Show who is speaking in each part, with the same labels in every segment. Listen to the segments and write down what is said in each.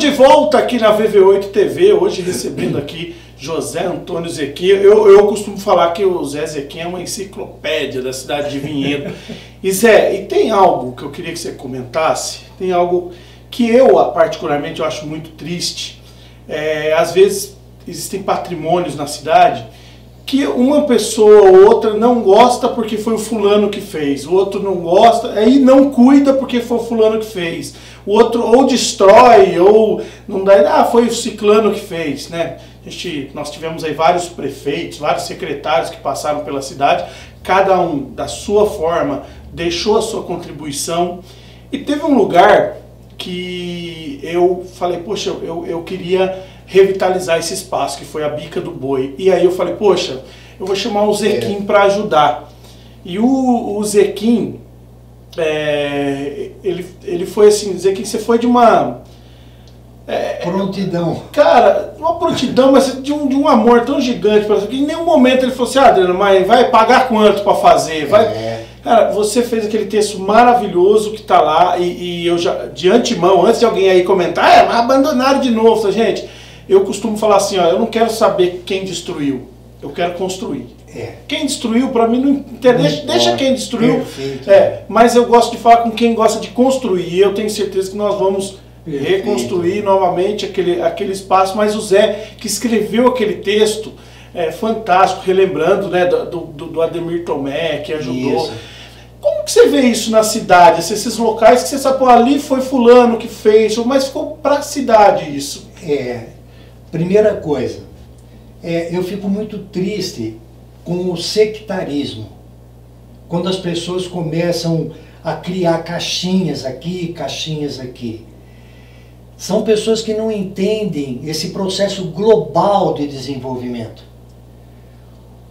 Speaker 1: de volta aqui na VV8 TV, hoje recebendo aqui José Antônio Zequim. Eu costumo falar que o Zé Zequim é uma enciclopédia da cidade de Vinhedo. E Zé, e tem algo que eu queria que você comentasse, tem algo que eu particularmente eu acho muito triste. Às vezes existem patrimônios na cidade que uma pessoa ou outra não gosta porque foi o fulano que fez, o outro não gosta, aí não cuida porque foi o fulano que fez, o outro ou destrói, ou não dá, foi o ciclano que fez, né? Nós tivemos aí vários prefeitos, vários secretários que passaram pela cidade, cada um da sua forma deixou a sua contribuição, e teve um lugar que eu falei, poxa, eu queria revitalizar esse espaço, que foi a Bica do Boi. E aí eu falei, poxa, eu vou chamar o Zequim para ajudar. E o Zequim, ele foi assim, Zequim, você foi de uma...
Speaker 2: prontidão.
Speaker 1: Cara, uma prontidão, mas de um amor tão gigante, que em nenhum momento ele falou assim, Adriano, mas vai pagar quanto para fazer? Cara, você fez aquele texto maravilhoso que está lá, e eu já, de antemão, antes de alguém aí comentar, mas abandonaram de novo, gente. Eu costumo falar assim, ó, eu não quero saber quem destruiu, eu quero construir. Quem destruiu, para mim, não interessa, deixa quem destruiu. Mas eu gosto de falar com quem gosta de construir, e eu tenho certeza que nós vamos reconstruir novamente aquele espaço. Mas o Zé, que escreveu aquele texto, fantástico, relembrando, né, do Ademir Tomé, que ajudou. Isso. Como que você vê isso na cidade, esses locais que você sabe, pô, ali foi fulano que fez, mas ficou para a cidade isso?
Speaker 2: Primeira coisa, eu fico muito triste com o sectarismo. Quando as pessoas começam a criar caixinhas aqui, caixinhas aqui. São pessoas que não entendem esse processo global de desenvolvimento.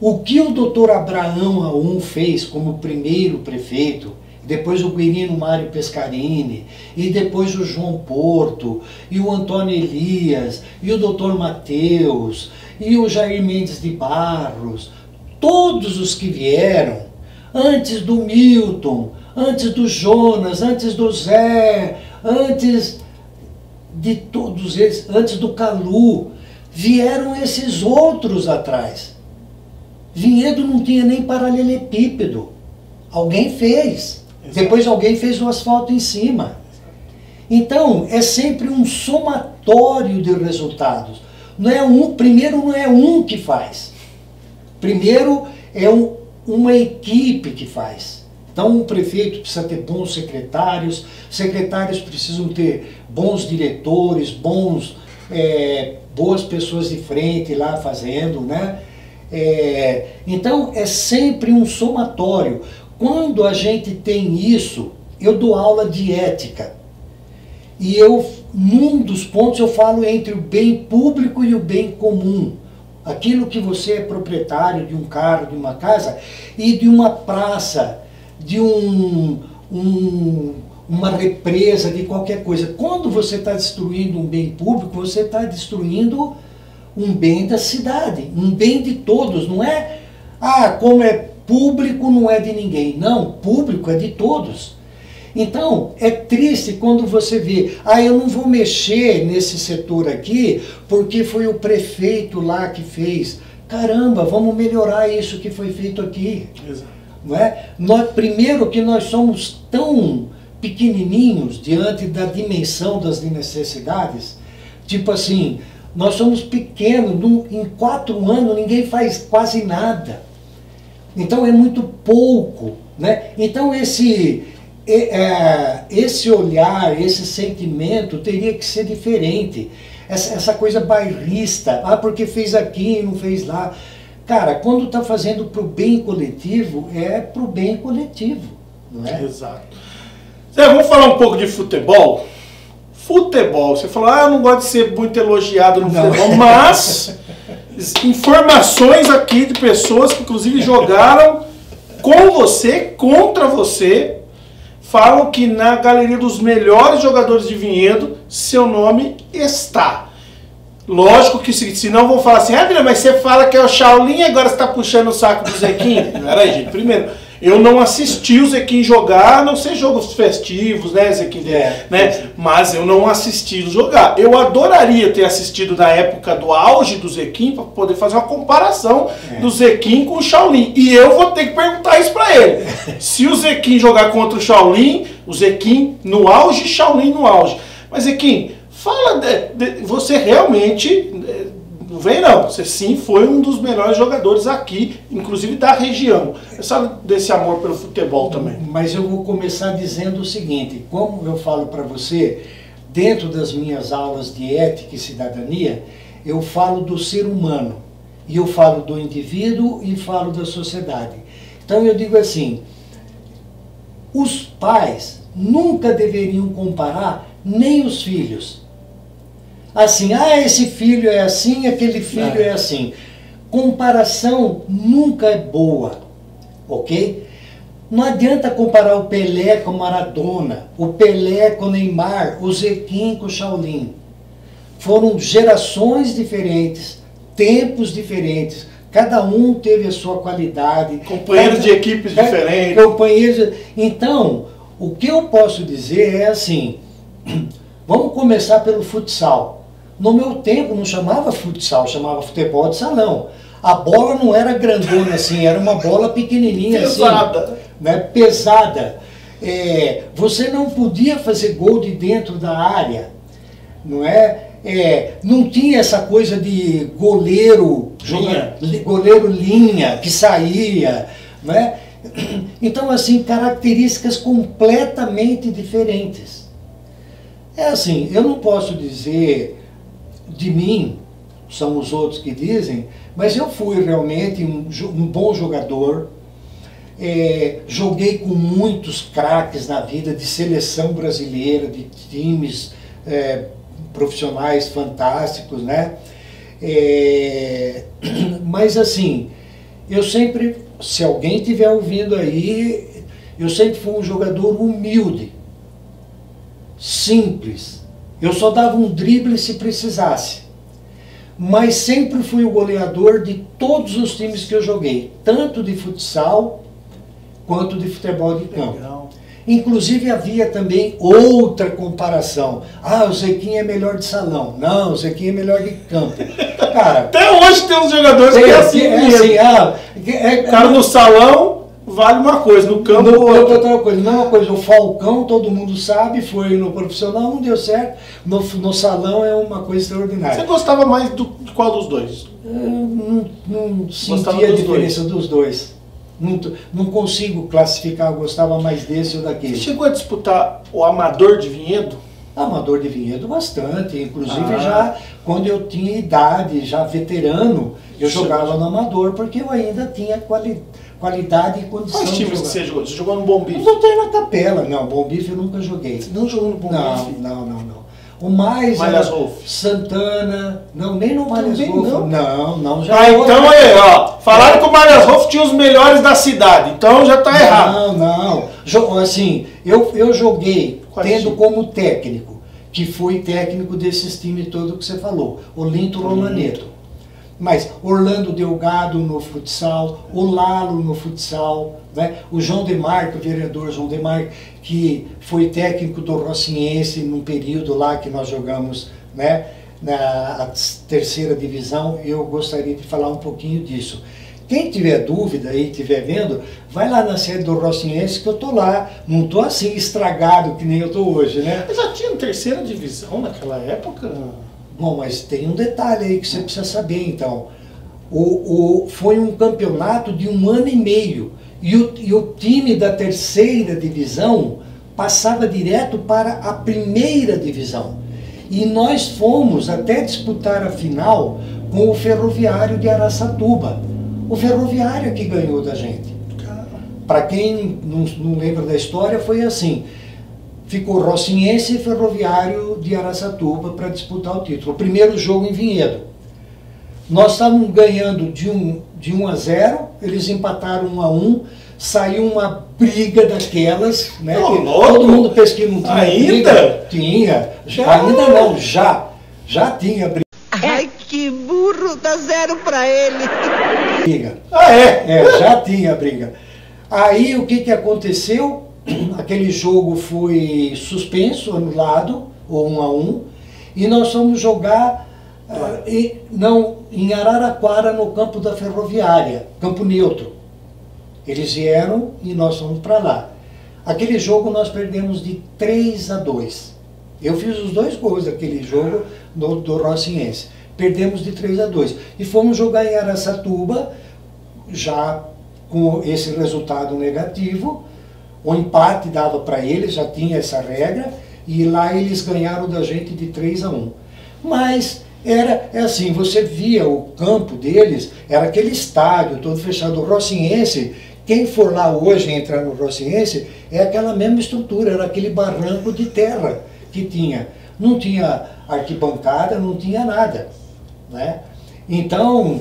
Speaker 2: O que o Dr. Abraão Aum fez como primeiro prefeito, depois o Quirino Mário Pescarini, e depois o João Porto, e o Antônio Elias, e o Dr. Mateus, e o Jair Mendes de Barros, todos os que vieram, antes do Milton, antes do Jonas, antes do Zé, antes de todos eles, antes do Calu, vieram esses outros atrás. Vinhedo não tinha nem paralelepípedo. Alguém fez. Exato. Depois alguém fez o asfalto em cima. Então, é sempre um somatório de resultados. Primeiro não é um que faz. Primeiro é uma equipe que faz. Então, o prefeito precisa ter bons secretários, secretários precisam ter bons diretores, boas pessoas de frente lá fazendo, né? Então, é sempre um somatório. Quando a gente tem isso, eu dou aula de ética. E num dos pontos eu falo entre o bem público e o bem comum. Aquilo que você é proprietário de um carro, de uma casa e de uma praça, de uma represa, de qualquer coisa. Quando você está destruindo um bem público, você está destruindo um bem da cidade, um bem de todos. Não é, como é público não é de ninguém. Não, público é de todos. Então, é triste quando você vê, eu não vou mexer nesse setor aqui porque foi o prefeito lá que fez. Caramba, vamos melhorar isso que foi feito aqui. Exato. Não é? Primeiro que nós somos tão pequenininhos diante da dimensão das necessidades, tipo assim, nós somos pequenos, em 4 anos ninguém faz quase nada. Então é muito pouco, né? Então esse olhar, esse sentimento teria que ser diferente. Essa coisa bairrista, porque fez aqui e não fez lá. Cara, quando está fazendo para o bem coletivo, é para o bem coletivo, não é?
Speaker 1: Exato. Zé, vamos falar um pouco de futebol? Futebol, você falou, eu não gosto de ser muito elogiado no futebol, mas informações aqui de pessoas que inclusive jogaram com você, contra você, falam que na galeria dos melhores jogadores de Vinhedo, seu nome está. Lógico que se não vão falar assim, Adriano, mas você fala que é o Shaolin e agora você está puxando o saco do Zequim. Peraí, gente, primeiro, Eu não assisti o Zequim jogar, a não ser jogos festivos, né, Zequim? Né? Mas eu não assisti jogar. Eu adoraria ter assistido na época do auge do Zequim para poder fazer uma comparação do Zequim com o Shaolin. E eu vou ter que perguntar isso para ele. Se o Zequim jogar contra o Shaolin, o Zequim no auge, Shaolin no auge. Mas Zequim, fala, você realmente... Não vem não, você sim foi um dos melhores jogadores aqui, inclusive da região. Você sabe desse amor pelo futebol também.
Speaker 2: Mas eu vou começar dizendo o seguinte, como eu falo para você, dentro das minhas aulas de ética e cidadania, eu falo do ser humano, e eu falo do indivíduo e falo da sociedade. Então eu digo assim, os pais nunca deveriam comparar nem os filhos. Assim, esse filho é assim, aquele filho é assim. Comparação nunca é boa, ok? Não adianta comparar o Pelé com o Maradona, o Pelé com o Neymar, o Zequim com o Shaolin. Foram gerações diferentes, tempos diferentes, cada um teve a sua qualidade.
Speaker 1: Companheiros de equipes diferentes.
Speaker 2: Então, o que eu posso dizer é assim, vamos começar pelo futsal. No meu tempo não chamava futsal, chamava futebol de salão. A bola não era grandona assim, era uma bola pequenininha
Speaker 1: pesada.
Speaker 2: Assim, né? Pesada. Você não podia fazer gol de dentro da área, não é? Não tinha essa coisa de goleiro linha que saía, não é? Então assim, características completamente diferentes. É assim, eu não posso dizer de mim, são os outros que dizem, mas eu fui realmente um bom jogador, joguei com muitos craques na vida, de seleção brasileira, de times profissionais fantásticos, né? Mas assim, eu sempre, se alguém estiver ouvindo aí, eu sempre fui um jogador humilde, simples. Eu só dava um drible se precisasse. Mas sempre fui o goleador de todos os times que eu joguei, tanto de futsal quanto de futebol de campo.
Speaker 1: Legal.
Speaker 2: Inclusive havia também outra comparação. O Zequim é melhor de salão. Não, o Zequim é melhor de campo. Cara,
Speaker 1: até hoje tem uns jogadores que é assim mesmo. Cara, no salão vale uma coisa, no campo
Speaker 2: outra coisa. Não é uma coisa, o Falcão, todo mundo sabe, foi no profissional, não deu certo. No salão é uma coisa extraordinária.
Speaker 1: Você gostava mais de qual dos dois?
Speaker 2: Não sentia a diferença dos dois. Não consigo classificar, eu gostava mais desse ou daquele.
Speaker 1: Você chegou a disputar o Amador de Vinhedo?
Speaker 2: Amador de Vinhedo bastante, inclusive já quando eu tinha idade, já veterano, eu jogava no Amador, porque eu ainda tinha qualidade e condição.
Speaker 1: Quais times que você jogou? Você jogou no Bom Bife?
Speaker 2: Eu voltei na Capela, não, Bom Bife eu nunca joguei.
Speaker 1: Você não jogou no Bom Bife?
Speaker 2: Não. O mais
Speaker 1: Malhas Rolf.
Speaker 2: Santana, não, nem no Malhas Rolf. Não, já.
Speaker 1: Então aí, ó, falaram que o Malhas Rolf tinha os melhores da cidade, então já tá errado.
Speaker 2: Não. Assim, eu joguei tendo como técnico, que fui técnico desses times todos que você falou, Olinto Romaneto. Mas Orlando Delgado no futsal, o Lalo no futsal, né? O João Demarco, o vereador João Demarco, que foi técnico do Rocinense num período lá que nós jogamos, né? Na terceira divisão. Eu gostaria de falar um pouquinho disso. Quem tiver dúvida e estiver vendo, vai lá na sede do Rocinense que eu tô lá. Não tô assim estragado que nem eu tô hoje, né?
Speaker 1: Mas já tinha terceira divisão naquela época?
Speaker 2: Bom, mas tem um detalhe aí que você precisa saber, então. Foi um campeonato de 1 ano e meio. E o time da terceira divisão passava direto para a primeira divisão. E nós fomos até disputar a final com o Ferroviário de Araçatuba. O Ferroviário que ganhou da gente. Para quem não lembra da história, foi assim. Ficou Rocinense e Ferroviário de Araçatuba para disputar o título. O primeiro jogo em Vinhedo. Nós estávamos ganhando de 1 a 0, eles empataram 1 a 1, saiu uma briga daquelas, né? Todo mundo pensa que não tinha
Speaker 1: ainda?
Speaker 2: Briga. Tinha. Ainda não, já tinha briga.
Speaker 3: Ai, que burro, dá 0 para ele.
Speaker 2: Briga.
Speaker 1: Já
Speaker 2: tinha briga. Aí o que aconteceu? Aquele jogo foi suspenso, anulado, ou 1-1, e nós fomos jogar em Araraquara, no campo da Ferroviária, campo neutro. Eles vieram e nós fomos para lá. Aquele jogo nós perdemos de 3-2. Eu fiz os 2 gols daquele jogo do Rocinense. Perdemos de 3-2. E fomos jogar em Araçatuba, já com esse resultado negativo. O empate dava para eles, já tinha essa regra, e lá eles ganharam da gente de 3-1. Mas é assim, você via o campo deles, era aquele estádio todo fechado. O Rocinense, quem for lá hoje entrar no Rocinense, é aquela mesma estrutura, era aquele barranco de terra que tinha. Não tinha arquibancada, não tinha nada, né? Então,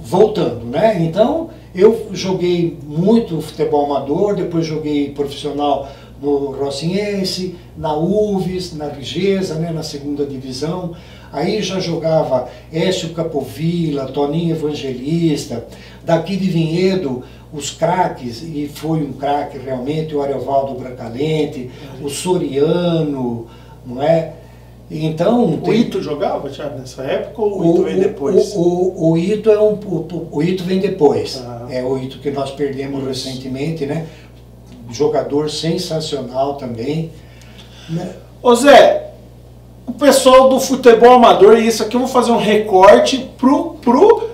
Speaker 2: voltando, né? Então, eu joguei muito futebol amador, depois joguei profissional no Rocinense, na UVES, na Rigesa, né, na 2ª divisão. Aí já jogava Écio Capovilla, Toninho Evangelista, daqui de Vinhedo, os craques, e foi um craque realmente, o Ariovaldo Brancalente, o Soriano, não é? Então,
Speaker 1: o Ito jogava já nessa época ou o Ito vem depois?
Speaker 2: O Ito o Ito vem depois. É o Ito que nós perdemos recentemente, né? Jogador sensacional também. Né?
Speaker 1: Ô Zé, o pessoal do futebol amador, e isso aqui eu vou fazer um recorte pro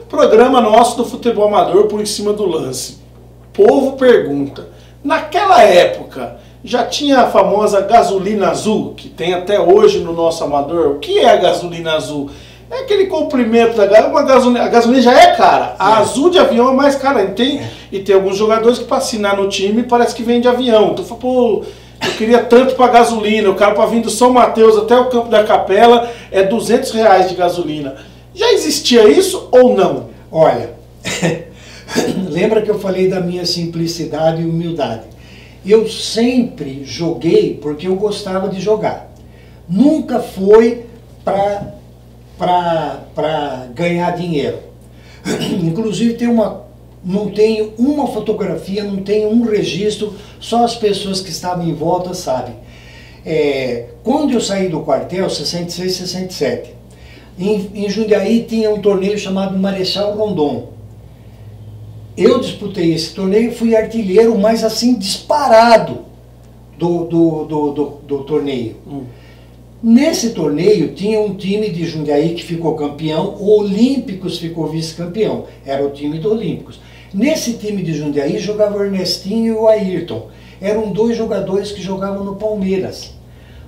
Speaker 1: programa nosso do futebol amador por em cima do lance. O povo pergunta, naquela época já tinha a famosa gasolina azul, que tem até hoje no nosso amador. O que é a gasolina azul? É aquele comprimento da gasolina. A gasolina já é cara. A azul de avião é mais cara. E tem alguns jogadores que para assinar no time parece que vem de avião. Então, pô, eu queria tanto para gasolina. O cara para vir do São Mateus até o Campo da Capela é R$200 de gasolina. Já existia isso ou não?
Speaker 2: Olha, lembra que eu falei da minha simplicidade e humildade? Eu sempre joguei porque eu gostava de jogar. Nunca foi para ganhar dinheiro. Inclusive não tenho uma fotografia, não tenho um registro, só as pessoas que estavam em volta sabem. Quando eu saí do quartel, 66, 67, em Jundiaí tinha um torneio chamado Marechal Rondon. Eu disputei esse torneio, fui artilheiro, mas assim, disparado do torneio. Nesse torneio tinha um time de Jundiaí que ficou campeão, o Olímpicos ficou vice-campeão, era o time do Olímpicos. Nesse time de Jundiaí jogava o Ernestinho e o Ayrton, eram 2 jogadores que jogavam no Palmeiras.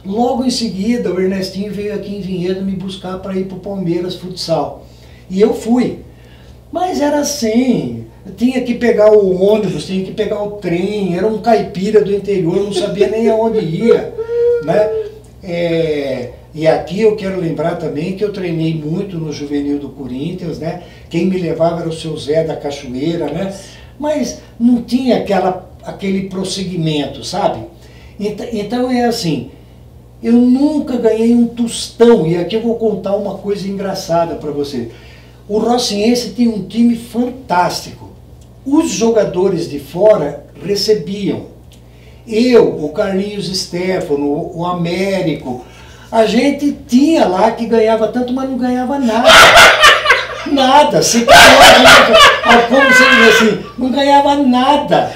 Speaker 2: Logo em seguida o Ernestinho veio aqui em Vinhedo me buscar para ir para o Palmeiras Futsal, e eu fui. Mas era assim, tinha que pegar o ônibus, tinha que pegar o trem, era um caipira do interior, não sabia nem aonde ia, né? E aqui eu quero lembrar também que eu treinei muito no Juvenil do Corinthians, né? Quem me levava era o seu Zé da Cachoeira, né? Mas não tinha aquele prosseguimento, sabe? Então é assim, eu nunca ganhei um tostão, e aqui eu vou contar uma coisa engraçada para você. O Rocinense tinha um time fantástico. Os jogadores de fora recebiam. Eu, o Carlinhos Stefano, o Américo, a gente tinha lá que ganhava tanto, mas não ganhava nada. Nada. Se como assim, não ganhava nada.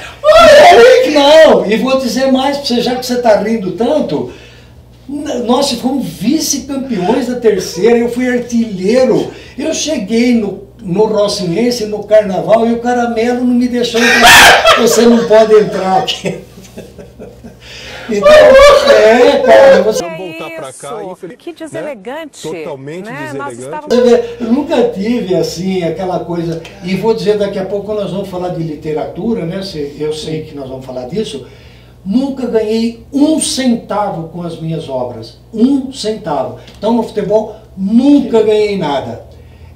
Speaker 2: Não, e vou dizer mais para você, já que você está rindo tanto, nós fomos vice-campeões da 3ª, eu fui artilheiro. Eu cheguei no Rocinense, no Carnaval, e o Caramelo não me deixou entrar. Você não pode entrar aqui. Então, cara, você...
Speaker 3: Vamos voltar para cá,
Speaker 4: que deselegante.
Speaker 3: Né? Totalmente deselegante.
Speaker 2: Eu nunca tive assim, aquela coisa, e vou dizer daqui a pouco, nós vamos falar de literatura, né? Eu sei que nós vamos falar disso. Nunca ganhei 1 centavo com as minhas obras. 1 centavo. Então no futebol nunca ganhei nada.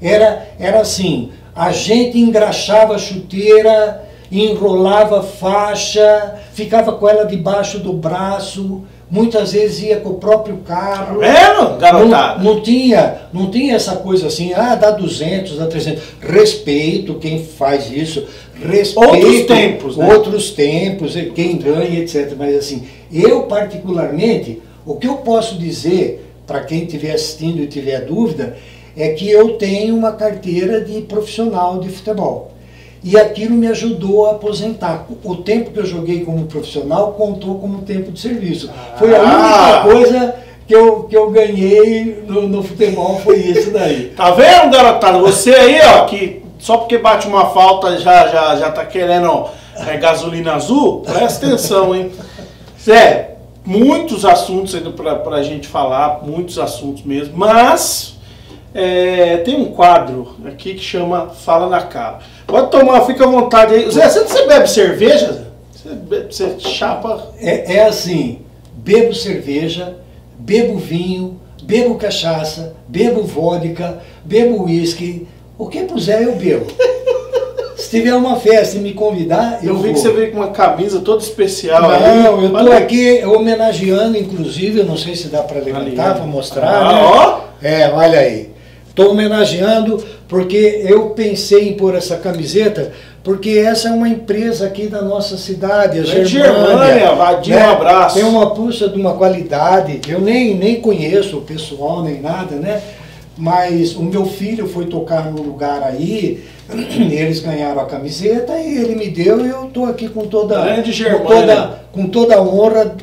Speaker 2: Era assim, a gente engraxava a chuteira, enrolava a faixa, ficava com ela debaixo do braço, muitas vezes ia com o próprio carro.
Speaker 1: Garotada?
Speaker 2: Não tinha essa coisa assim, dá 200, dá 300. Respeito quem faz isso, respeito
Speaker 1: outros tempos, né?
Speaker 2: Outros tempos, quem ganha, etc. Mas assim, eu particularmente, o que eu posso dizer para quem estiver assistindo e tiver dúvida, é que eu tenho uma carteira de profissional de futebol. E aquilo me ajudou a aposentar. O tempo que eu joguei como profissional contou como tempo de serviço. Foi a única coisa que eu ganhei no futebol, foi isso daí.
Speaker 1: Tá vendo, garotada? Você aí, ó, que só porque bate uma falta já tá querendo gasolina azul, presta atenção, hein? Zé, muitos assuntos ainda pra gente falar, muitos assuntos mesmo, mas tem um quadro aqui que chama Fala na Cara. Pode tomar, fica à vontade aí. Zé, você bebe cerveja? Você chapa?
Speaker 2: É assim, bebo cerveja, bebo vinho, bebo cachaça, bebo vodka, bebo uísque. O que puser eu bebo. Se tiver uma festa e me convidar, eu
Speaker 1: vi
Speaker 2: vou.
Speaker 1: Que você veio com uma camisa toda especial.
Speaker 2: Não, eu estou aqui homenageando, inclusive, eu não sei se dá para levantar, para mostrar. Né?
Speaker 1: Ó!
Speaker 2: Olha aí. Estou homenageando porque eu pensei em pôr essa camiseta, porque essa é uma empresa aqui da nossa cidade, a
Speaker 1: Germânia. Vadinho, um abraço.
Speaker 2: Tem uma puxa de uma qualidade, eu nem conheço o pessoal, nem nada, né? Mas o meu filho foi tocar no lugar aí, eles ganharam a camiseta e ele me deu e eu estou aqui com toda a honra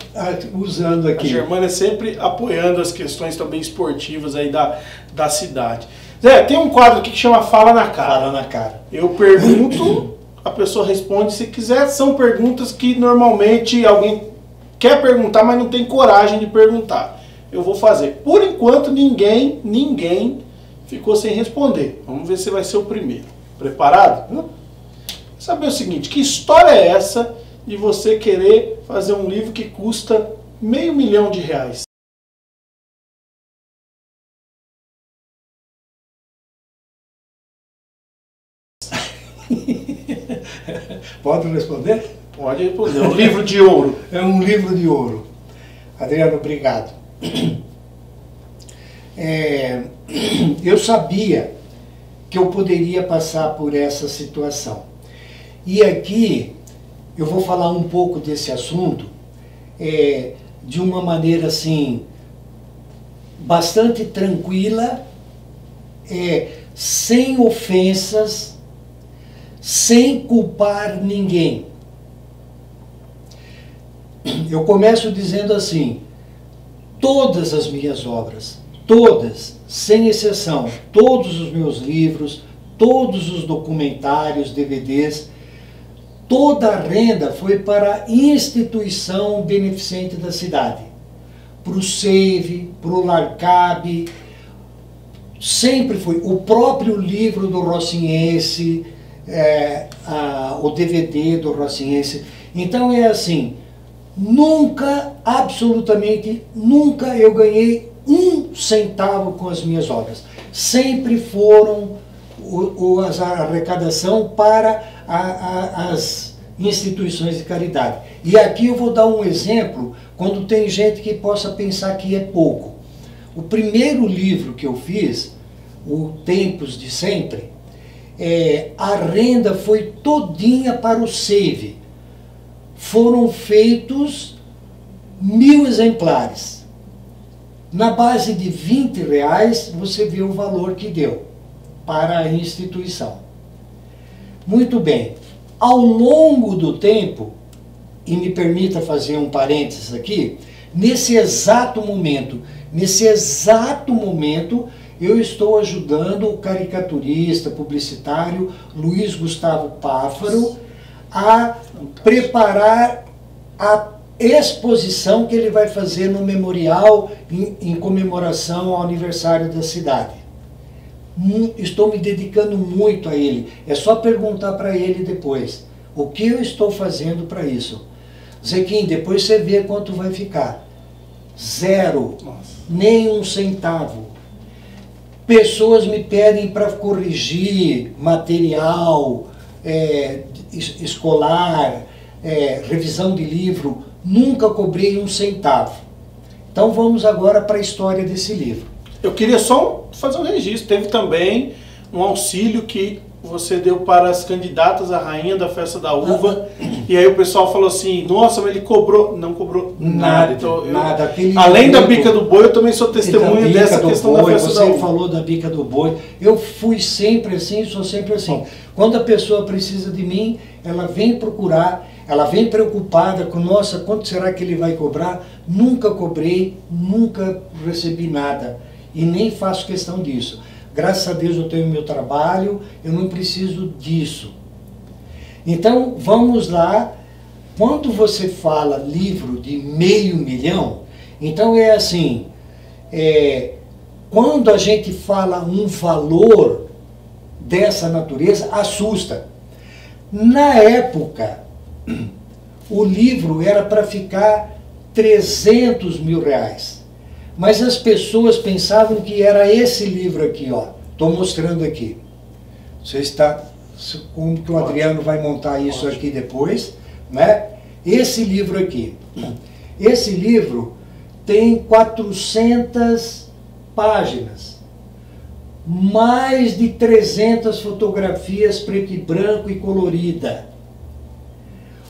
Speaker 2: usando aqui.
Speaker 1: A Germânia sempre apoiando as questões também esportivas aí da cidade. Zé, tem um quadro aqui que chama Fala na Cara.
Speaker 2: Fala na Cara.
Speaker 1: Eu pergunto, a pessoa responde se quiser. São perguntas que normalmente alguém quer perguntar, mas não tem coragem de perguntar. Eu vou fazer. Por enquanto, ninguém ficou sem responder. Vamos ver se vai ser o primeiro. Preparado? Saber o seguinte, que história é essa de você querer fazer um livro que custa R$500 mil?
Speaker 2: Pode responder?
Speaker 1: Pode responder. Um livro de ouro.
Speaker 2: É um livro de ouro. Adriano, obrigado. Eu sabia que eu poderia passar por essa situação. E aqui eu vou falar um pouco desse assunto de uma maneira assim bastante tranquila, sem ofensas, sem culpar ninguém. Eu começo dizendo assim: todas as minhas obras, todas, sem exceção, todos os meus livros, todos os documentários, DVDs, toda a renda foi para a instituição beneficente da cidade. Para o SEIV, para o LARCAB, sempre foi. O próprio livro do Rocinense, o DVD do Rocinense. Então é assim, nunca, absolutamente nunca eu ganhei um centavo com as minhas obras. Sempre foram a arrecadação para as instituições de caridade. E aqui eu vou dar um exemplo, quando tem gente que possa pensar que é pouco. O primeiro livro que eu fiz, o Tempos de Sempre, a renda foi todinha para o SEIV. Foram feitos 1000 exemplares. Na base de R$20, você vê o valor que deu para a instituição. Muito bem. Ao longo do tempo, e me permita fazer um parênteses aqui, nesse exato momento, eu estou ajudando o caricaturista, publicitário Luiz Gustavo Páfaro a preparar a exposição que ele vai fazer no memorial em comemoração ao aniversário da cidade. Estou me dedicando muito a ele. É só perguntar para ele depois. O que eu estou fazendo para isso? Zequim, depois você vê quanto vai ficar. 0. Nossa. Nem um centavo. Pessoas me pedem para corrigir material escolar, revisão de livro. Nunca cobrei um centavo. Então vamos agora para a história desse livro.
Speaker 1: Eu queria só fazer um registro. Teve também um auxílio que você deu para as candidatas à rainha da festa da uva. E aí o pessoal falou assim, nossa, mas ele cobrou. Não cobrou nada. Então,
Speaker 2: nada.
Speaker 1: Além da bica do boi, eu também sou testemunha dessa questão da festa da uva.
Speaker 2: Você falou da bica do boi. Eu fui sempre assim, sou sempre assim. Quando a pessoa precisa de mim, ela vem procurar, ela vem preocupada com, nossa, quanto será que ele vai cobrar? Nunca cobrei, nunca recebi nada. E nem faço questão disso. Graças a Deus eu tenho meu trabalho, eu não preciso disso. Então, vamos lá. Quando você fala livro de R$500 mil, então é assim, quando a gente fala um valor dessa natureza, assusta. Na época, o livro era para ficar R$300 mil. Mas as pessoas pensavam que era esse livro aqui, ó. Estou mostrando aqui. Você está, como que o Adriano vai montar isso aqui depois, né? Esse livro aqui. Esse livro tem 400 páginas. Mais de 300 fotografias preto e branco e colorida.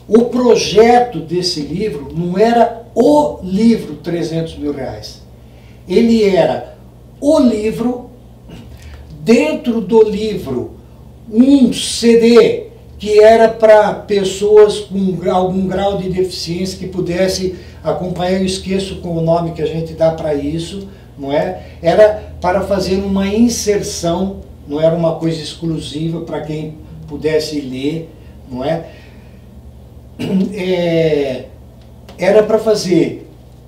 Speaker 2: O projeto desse livro não era o livro R$300 mil. Ele era o livro, dentro do livro, um CD que era para pessoas com algum grau de deficiência que pudesse acompanhar. Eu esqueço com o nome que a gente dá para isso, não é? Era para fazer uma inserção, não era uma coisa exclusiva para quem pudesse ler, não é? Era para fazer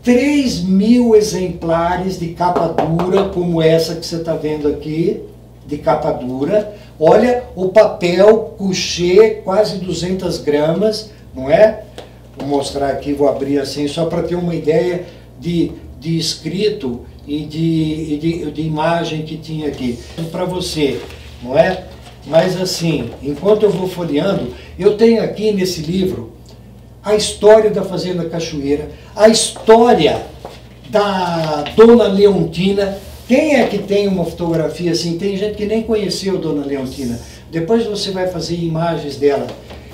Speaker 2: 3.000 exemplares de capa dura, como essa que você está vendo aqui, de capa dura. Olha o papel couché, quase 200 gramas, não é? Vou mostrar aqui, vou abrir assim, só para ter uma ideia de escrito e de imagem que tinha aqui. Para você, não é? Mas assim, enquanto eu vou folheando, eu tenho aqui nesse livro a história da Fazenda Cachoeira, a história da Dona Leontina. Quem é que tem uma fotografia assim? Tem gente que nem conheceu Dona Leontina. Depois você vai fazer imagens dela.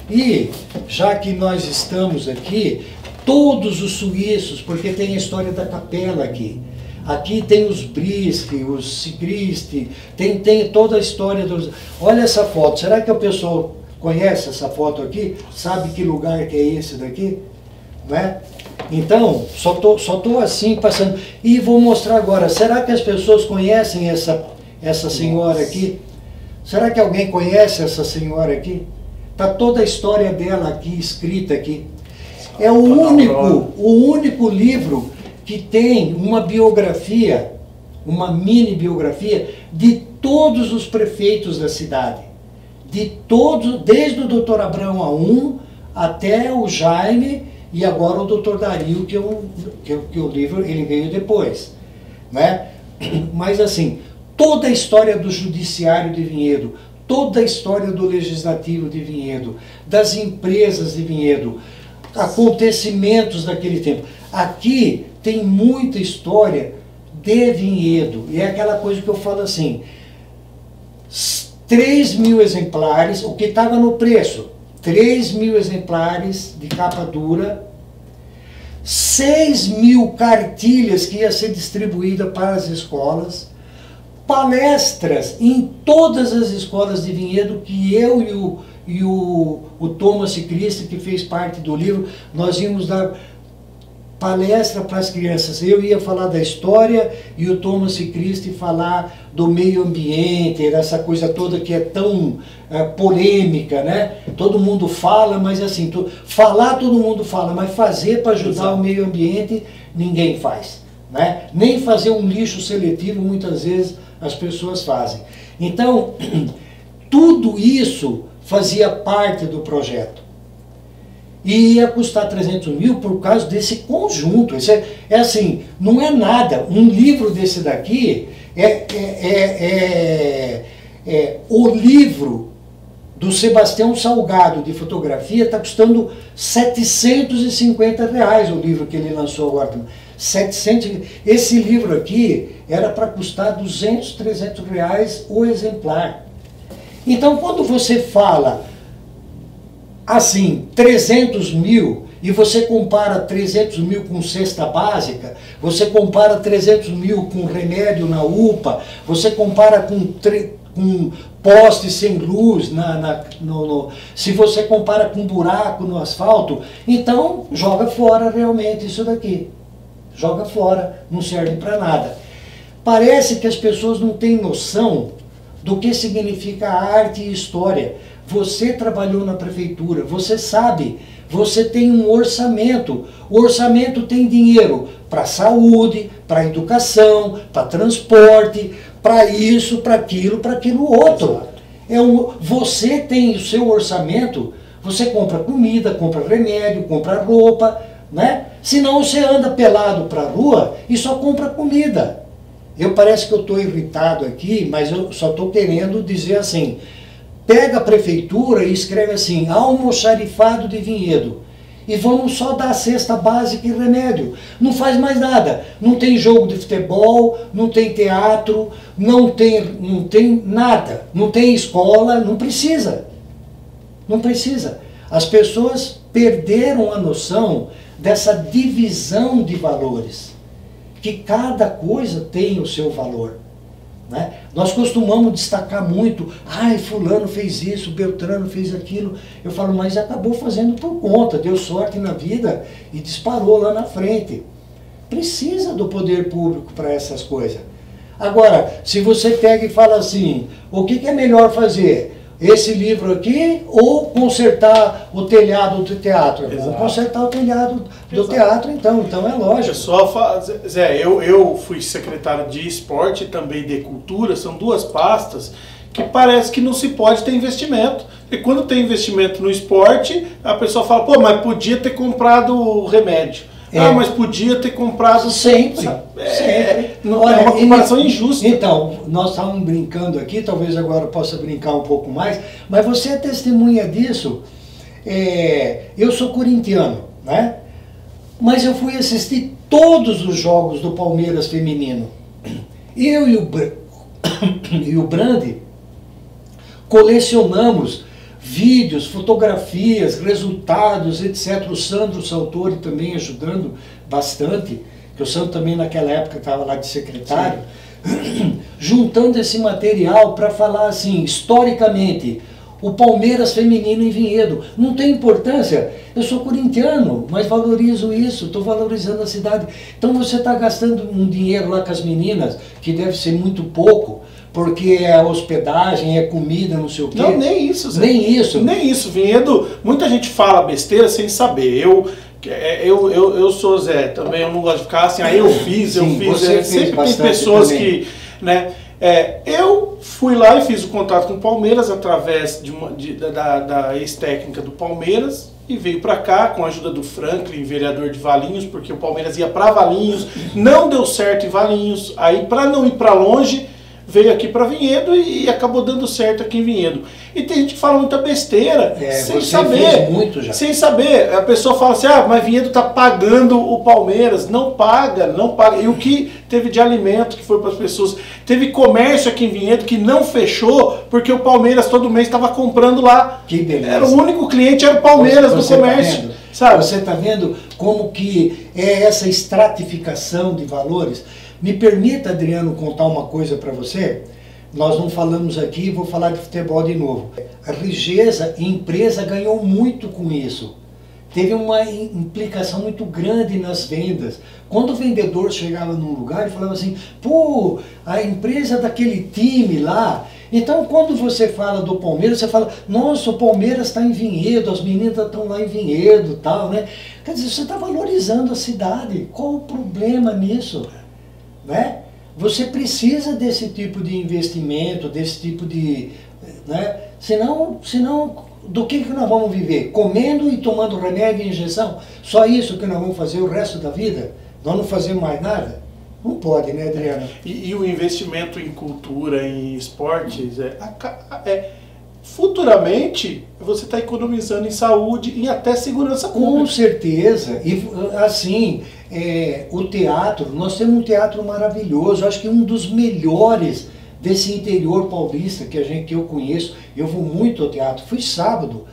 Speaker 2: E, já que nós estamos aqui, todos os suíços, porque tem a história da capela aqui. Aqui tem os Brisque, os Sicristi, tem toda a história dos... Olha essa foto, será que o pessoal conhece essa foto aqui? Sabe que lugar que é esse daqui? Né? Então, só tô assim passando. E vou mostrar agora, será que as pessoas conhecem essa senhora aqui? Será que alguém conhece essa senhora aqui? Está toda a história dela aqui, escrita aqui. É o único livro que tem uma biografia, uma mini biografia, de todos os prefeitos da cidade. De todos, desde o Dr. Abrão A1 até o Jaime e agora o Dr. Dario, que o livro ele veio depois. Né? Mas assim, toda a história do judiciário de Vinhedo, toda a história do legislativo de Vinhedo, das empresas de Vinhedo, acontecimentos daquele tempo. Aqui tem muita história de Vinhedo, e é aquela coisa que eu falo assim, 3.000 exemplares, o que estava no preço, 3.000 exemplares de capa dura, 6.000 cartilhas que ia ser distribuída para as escolas, palestras em todas as escolas de Vinhedo, que eu e o Thomas Cristi, que fez parte do livro, nós íamos dar palestra para as crianças. Eu ia falar da história e o Thomas Cristi falar do meio ambiente, dessa coisa toda que é tão polêmica, né? Todo mundo fala, mas assim, falar todo mundo fala, mas fazer para ajudar o meio ambiente, ninguém faz. Né? Nem fazer um lixo seletivo, muitas vezes, as pessoas fazem. Então, tudo isso fazia parte do projeto. E ia custar 300 mil por causa desse conjunto. Isso é assim, não é nada. Um livro desse daqui o livro do Sebastião Salgado de fotografia está custando R$750 o livro que ele lançou agora. 700. Esse livro aqui era para custar 200, 300 reais o exemplar. Então, quando você fala assim, 300 mil, e você compara 300 mil com cesta básica, você compara 300 mil com remédio na UPA, você compara com poste sem luz, se você compara com buraco no asfalto, então joga fora realmente isso daqui. Joga fora, não serve para nada. Parece que as pessoas não têm noção do que significa arte e história. Você trabalhou na prefeitura, você sabe, você tem um orçamento. O orçamento tem dinheiro para saúde, para educação, para transporte, para isso, para aquilo outro. Você tem o seu orçamento, você compra comida, compra remédio, compra roupa, né? Senão você anda pelado para a rua e só compra comida. Parece que eu estou irritado aqui, mas eu só estou querendo dizer assim, pega a prefeitura e escreve assim, almoxarifado de Vinhedo. E vamos só dar cesta básica e remédio. Não faz mais nada. Não tem jogo de futebol, não tem teatro, não tem nada. Não tem escola, não precisa. Não precisa. As pessoas perderam a noção dessa divisão de valores. Que cada coisa tem o seu valor. Né? Nós costumamos destacar muito, fulano fez isso, Beltrano fez aquilo. Eu falo, mas acabou fazendo por conta, deu sorte na vida e disparou lá na frente. Precisa do poder público para essas coisas. Agora, se você pega e fala assim, o que é melhor fazer? Esse livro aqui ou consertar o telhado do teatro? Vamos consertar o telhado do teatro, então é lógico.
Speaker 1: Zé, eu fui secretário de esporte e também de cultura, são duas pastas que parece que não se pode ter investimento. E quando tem investimento no esporte, a pessoa fala, pô, mas podia ter comprado remédio. Mas podia ter comprado...
Speaker 2: Sempre.
Speaker 1: É uma comparação injusta.
Speaker 2: Então, nós estávamos brincando aqui, talvez agora eu possa brincar um pouco mais, mas você é testemunha disso. Eu sou corintiano, né? Mas eu fui assistir todos os jogos do Palmeiras feminino. Eu e o Brandi colecionamos vídeos, fotografias, resultados, etc. O Sandro Saltori também ajudando bastante, que o Sandro também naquela época estava lá de secretário, juntando esse material para falar assim, historicamente, o Palmeiras feminino em Vinhedo. Não tem importância, eu sou corintiano, mas valorizo isso, estou valorizando a cidade. Então você está gastando um dinheiro lá com as meninas, que deve ser muito pouco, porque é hospedagem, é comida, não sei o quê.
Speaker 1: Não, nem isso, Zé.
Speaker 2: Nem isso.
Speaker 1: Nem isso, Vinhedo. Muita gente fala besteira sem saber. Eu sou Zé, também eu não gosto de ficar assim, eu fiz. Sempre tem pessoas também. Que, né? Eu fui lá e fiz o contato com o Palmeiras através da ex-técnica do Palmeiras e veio para cá com a ajuda do Franklin, vereador de Valinhos, porque o Palmeiras ia para Valinhos, não deu certo em Valinhos, aí para não ir para longe, veio aqui para Vinhedo e acabou dando certo aqui em Vinhedo. E tem gente que fala muita besteira, sem saber.
Speaker 2: Fez muito já.
Speaker 1: Sem saber. A pessoa fala assim, mas Vinhedo está pagando o Palmeiras. Não paga, não paga. E o que teve de alimento que foi para as pessoas? Teve comércio aqui em Vinhedo que não fechou porque o Palmeiras todo mês estava comprando lá.
Speaker 2: Que beleza.
Speaker 1: Era o único cliente, era o Palmeiras do comércio. Sabe?
Speaker 2: Você está vendo como que é essa estratificação de valores? Me permita, Adriano, contar uma coisa para você. Nós não falamos aqui, vou falar de futebol de novo. A Rigesa, empresa, ganhou muito com isso. Teve uma implicação muito grande nas vendas. Quando o vendedor chegava num lugar e falava assim, pô, a empresa daquele time lá. Então, quando você fala do Palmeiras, você fala, nossa, o Palmeiras está em Vinhedo, as meninas estão lá em Vinhedo e tal, né? Quer dizer, você está valorizando a cidade. Qual o problema nisso? Né? Você precisa desse tipo de investimento, desse tipo de... Né? Senão, do que nós vamos viver? Comendo e tomando remédio e injeção? Só isso que nós vamos fazer o resto da vida? Nós não fazemos mais nada? Não pode, né, Adriano?
Speaker 1: E o investimento em cultura, em esportes, futuramente você está economizando em saúde e até segurança pública.
Speaker 2: Com certeza. E assim, o teatro, nós temos um teatro maravilhoso, acho que um dos melhores desse interior paulista que eu conheço. Eu vou muito ao teatro. Fui sábado,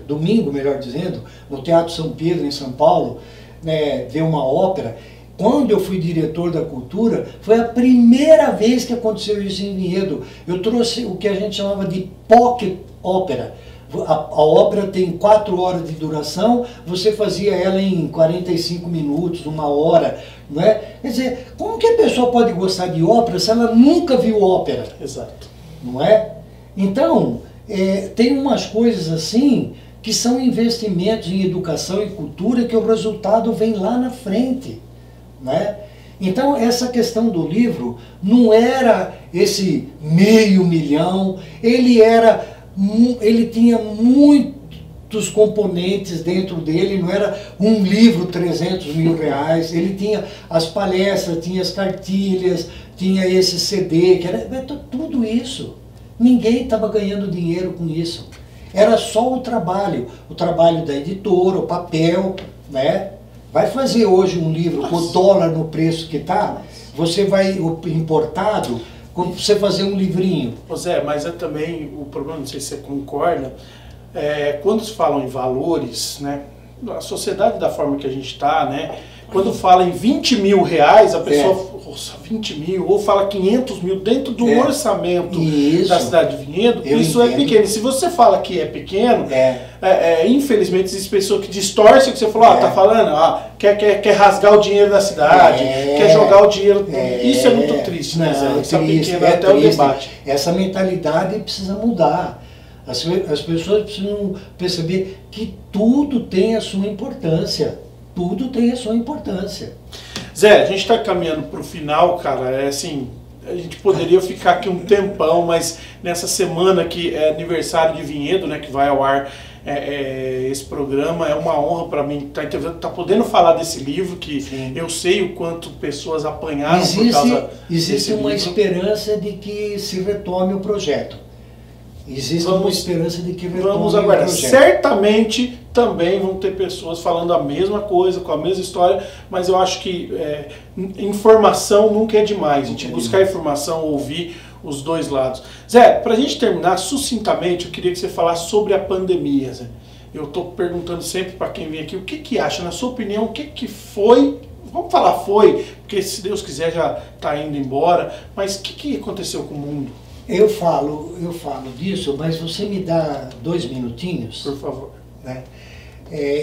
Speaker 2: domingo, melhor dizendo, no Teatro São Pedro, em São Paulo, né, ver uma ópera. Quando eu fui diretor da cultura, foi a primeira vez que aconteceu isso em Vinhedo. Eu trouxe o que a gente chamava de pocket ópera. A ópera tem 4 horas de duração, você fazia ela em 45 minutos, 1 hora, não é? Quer dizer, como que a pessoa pode gostar de ópera se ela nunca viu ópera?
Speaker 1: Exato.
Speaker 2: Não é? Então, tem umas coisas assim que são investimentos em educação e cultura que o resultado vem lá na frente. Né? Então essa questão do livro não era esse 500 mil, ele tinha muitos componentes dentro dele, não era um livro 300 mil reais, ele tinha as palestras, tinha as cartilhas, tinha esse CD, que era tudo isso. Ninguém estava ganhando dinheiro com isso. Era só o trabalho da editora, o papel, né? Vai fazer hoje um livro com o dólar no preço que está, você vai, importado, como você fazer um livrinho.
Speaker 1: Zé, mas é também o problema, não sei se você concorda, quando se falam em valores, né, a sociedade da forma que a gente está, né, quando fala em 20 mil reais, a pessoa, nossa, 20 mil, ou fala 500 mil dentro do orçamento da cidade de Vinhedo, isso é pequeno. Se você fala que é pequeno, infelizmente existe pessoa que distorce o que você falou, tá falando, quer rasgar o dinheiro da cidade, quer jogar o dinheiro. Isso é muito triste, né, Zé? Isso é pequeno até o debate.
Speaker 2: Essa mentalidade precisa mudar. As pessoas precisam perceber que tudo tem a sua importância. Tudo tem a sua importância.
Speaker 1: Zé, a gente está caminhando para o final, cara, assim, a gente poderia ficar aqui um tempão, mas nessa semana que é aniversário de Vinhedo, né, que vai ao ar esse programa, é uma honra para mim estar podendo falar desse livro, que eu sei o quanto pessoas apanharam por causa
Speaker 2: Existe uma esperança de que se retome o projeto. Existe uma esperança de que
Speaker 1: vamos aguardar. Certamente também vão ter pessoas falando a mesma coisa, com a mesma história, mas eu acho que informação nunca é demais. A gente buscar informação, ouvir os dois lados. Zé, para a gente terminar sucintamente, eu queria que você falasse sobre a pandemia, Zé. Eu estou perguntando sempre para quem vem aqui, o que acha, na sua opinião, o que foi, vamos falar foi, porque se Deus quiser já está indo embora, mas o que aconteceu com o mundo?
Speaker 2: Eu falo disso, mas você me dá 2 minutinhos?
Speaker 1: Por favor.
Speaker 2: Né?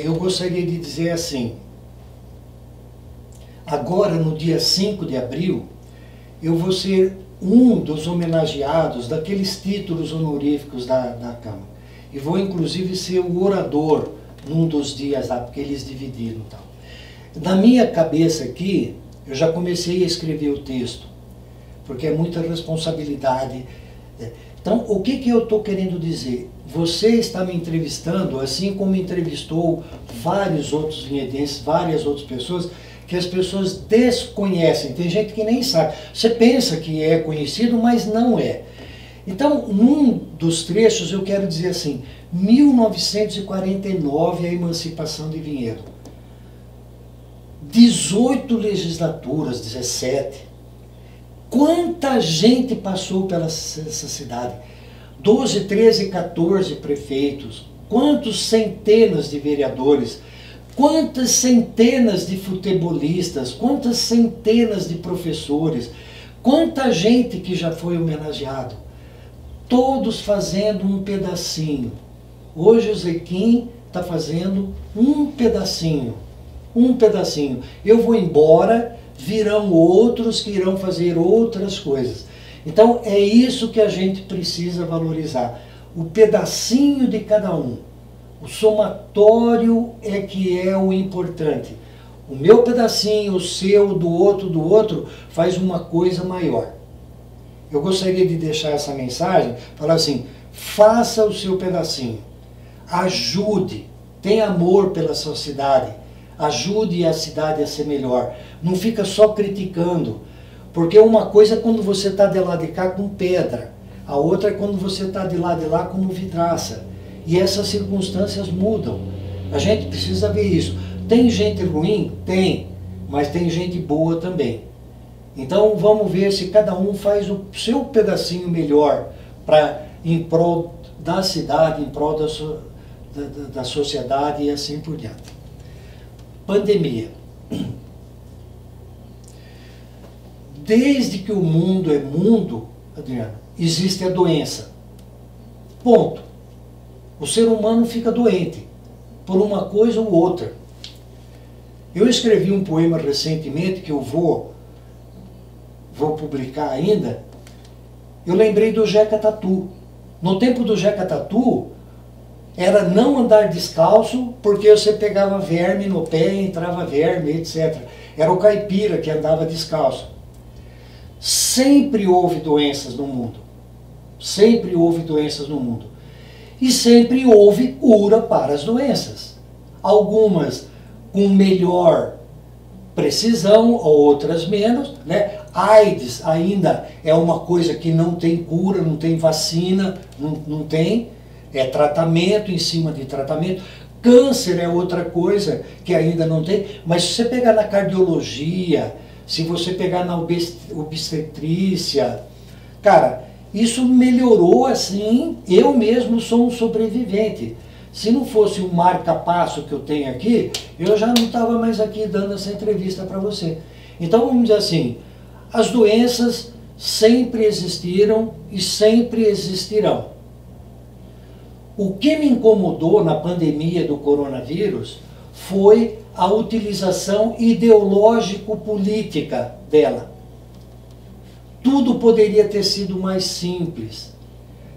Speaker 2: Eu gostaria de dizer assim, agora no dia 5 de abril, eu vou ser um dos homenageados daqueles títulos honoríficos da Câmara. E vou inclusive ser o orador num dos dias lá, porque eles dividiram e tal. Na minha cabeça aqui, eu já comecei a escrever o texto, porque é muita responsabilidade. Então, o que eu estou querendo dizer? Você está me entrevistando, assim como entrevistou vários outros vinhedenses, várias outras pessoas, que as pessoas desconhecem. Tem gente que nem sabe. Você pensa que é conhecido, mas não é. Então, num dos trechos, eu quero dizer assim, 1949, a emancipação de Vinhedo. 18 legislaturas, 17. Quanta gente passou pela essa cidade? 12, 13, 14 prefeitos. Quantos centenas de vereadores? Quantas centenas de futebolistas? Quantas centenas de professores? Quanta gente que já foi homenageado? Todos fazendo um pedacinho. Hoje o Zequim está fazendo um pedacinho. Um pedacinho. Eu vou embora, virão outros que irão fazer outras coisas. Então é isso que a gente precisa valorizar. O pedacinho de cada um. O somatório é que é o importante. O meu pedacinho, o seu, do outro, faz uma coisa maior. Eu gostaria de deixar essa mensagem, falar assim, faça o seu pedacinho. Ajude, tenha amor pela sua cidade. Ajude a cidade a ser melhor. Não fica só criticando. Porque uma coisa é quando você está de lá de cá com pedra. A outra é quando você está de lá como vidraça. E essas circunstâncias mudam. A gente precisa ver isso. Tem gente ruim? Tem. Mas tem gente boa também. Então vamos ver se cada um faz o seu pedacinho melhor em prol da cidade, em prol da sociedade e assim por diante. Pandemia. Desde que o mundo é mundo, Adriano, existe a doença. Ponto. O ser humano fica doente por uma coisa ou outra. Eu escrevi um poema recentemente que eu vou publicar ainda. Eu lembrei do Jeca Tatu. No tempo do Jeca Tatu, era não andar descalço porque você pegava verme no pé, entrava verme, etc. Era o caipira que andava descalço. Sempre houve doenças no mundo. Sempre houve doenças no mundo. E sempre houve cura para as doenças. Algumas com melhor precisão, outras menos, né? AIDS ainda é uma coisa que não tem cura, não tem vacina, não tem, é tratamento em cima de tratamento. Câncer é outra coisa que ainda não tem, mas se você pegar na cardiologia, se você pegar na obstetrícia, cara, isso melhorou assim. Eu mesmo sou um sobrevivente. Se não fosse um marca-passo que eu tenho aqui, eu já não estava mais aqui dando essa entrevista para você. Então vamos dizer assim, as doenças sempre existiram e sempre existirão. O que me incomodou na pandemia do coronavírus foi a utilização ideológico-política dela. Tudo poderia ter sido mais simples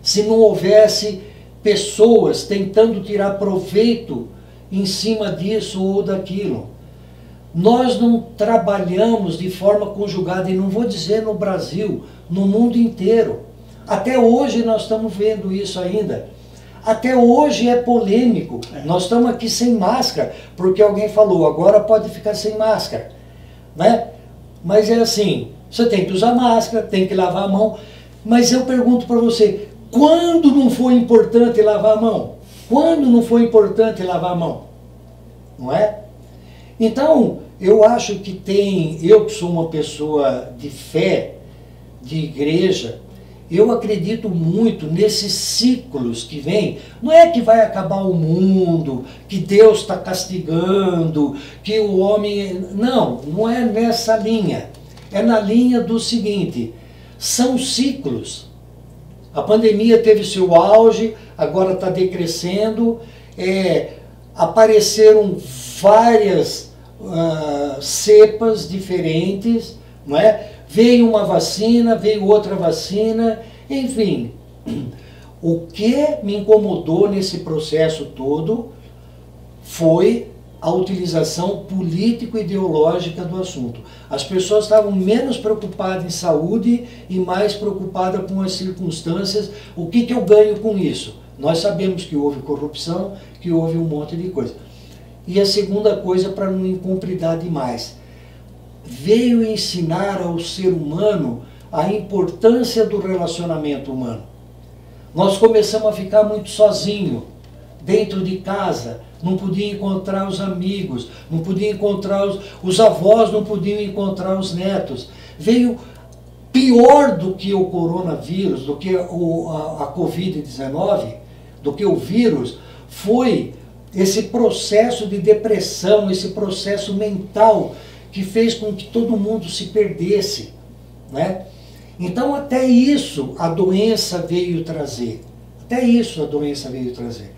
Speaker 2: se não houvesse pessoas tentando tirar proveito em cima disso ou daquilo. Nós não trabalhamos de forma conjugada, e não vou dizer no Brasil, no mundo inteiro. Até hoje nós estamos vendo isso ainda. Até hoje é polêmico. Nós estamos aqui sem máscara, porque alguém falou, agora pode ficar sem máscara, né? Mas é assim, você tem que usar máscara, tem que lavar a mão. Mas eu pergunto para você, quando não foi importante lavar a mão? Quando não foi importante lavar a mão? Não é? Então, eu acho que eu que sou uma pessoa de fé, de igreja, eu acredito muito nesses ciclos que vêm. Não é que vai acabar o mundo, que Deus está castigando, que o homem... Não, não é nessa linha. É na linha do seguinte, são ciclos. A pandemia teve seu auge, agora está decrescendo, apareceram várias cepas diferentes, não é? Veio uma vacina, veio outra vacina, enfim. O que me incomodou nesse processo todo foi a utilização político-ideológica do assunto. As pessoas estavam menos preocupadas em saúde e mais preocupadas com as circunstâncias. O que eu ganho com isso? Nós sabemos que houve corrupção, que houve um monte de coisa. E a segunda coisa, para não incumpridar demais, veio ensinar ao ser humano a importância do relacionamento humano. Nós começamos a ficar muito sozinhos, dentro de casa, não podia encontrar os amigos, não podia encontrar os avós, não podiam encontrar os netos. Veio pior do que o coronavírus, do que a Covid-19, do que o vírus, foi esse processo de depressão, esse processo mental que fez com que todo mundo se perdesse, né? Então até isso a doença veio trazer. Até isso a doença veio trazer.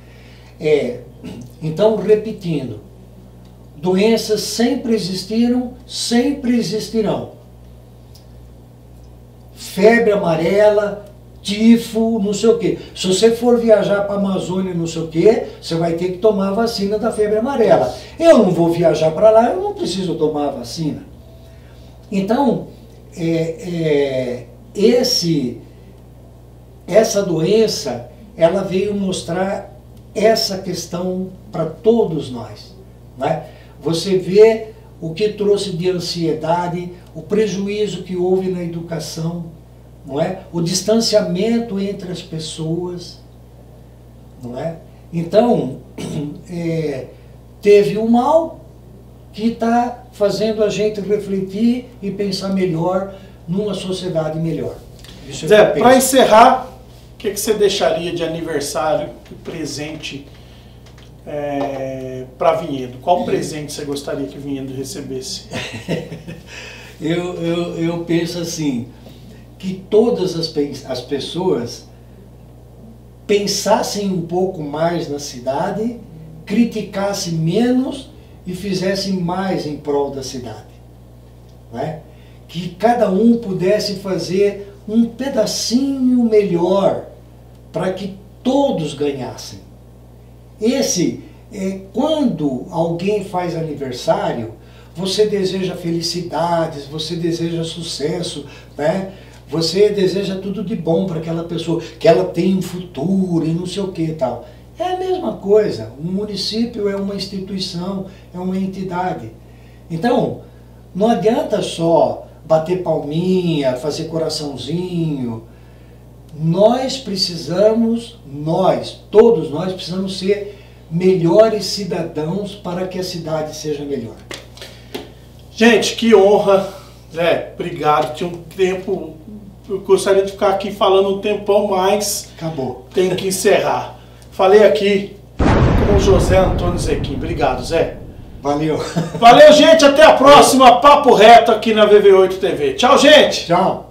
Speaker 2: Então, repetindo, doenças sempre existiram, sempre existirão. Febre amarela, tifo, não sei o quê. Se você for viajar para a Amazônia, não sei o quê, você vai ter que tomar a vacina da febre amarela. Eu não vou viajar para lá, eu não preciso tomar a vacina. Então, essa doença, ela veio mostrar essa questão para todos nós, né? Você vê o que trouxe de ansiedade, o prejuízo que houve na educação, não é? O distanciamento entre as pessoas, não é? Então, teve o mal que está fazendo a gente refletir e pensar melhor numa sociedade melhor.
Speaker 1: Zé, para encerrar, o que você deixaria de aniversário, de presente para Vinhedo? Qual presente você gostaria que Vinhedo recebesse?
Speaker 2: Eu penso assim, que todas as pessoas pensassem um pouco mais na cidade, criticassem menos e fizessem mais em prol da cidade. Não é? Que cada um pudesse fazer um pedacinho melhor para que todos ganhassem. Quando alguém faz aniversário, você deseja felicidades, você deseja sucesso, né? Você deseja tudo de bom para aquela pessoa, que ela tenha um futuro e não sei o que e tal. É a mesma coisa, um município é uma instituição, é uma entidade. Então, não adianta só bater palminha, fazer coraçãozinho. Todos nós precisamos ser melhores cidadãos para que a cidade seja melhor.
Speaker 1: Gente, que honra. Zé, obrigado. Tinha um tempo, eu gostaria de ficar aqui falando um tempão, mas
Speaker 2: acabou.
Speaker 1: Tenho que encerrar. Falei aqui com o José Antônio Zequim. Obrigado, Zé.
Speaker 2: Valeu.
Speaker 1: Valeu, gente. Até a próxima. Papo reto aqui na VV8 TV. Tchau, gente.
Speaker 2: Tchau.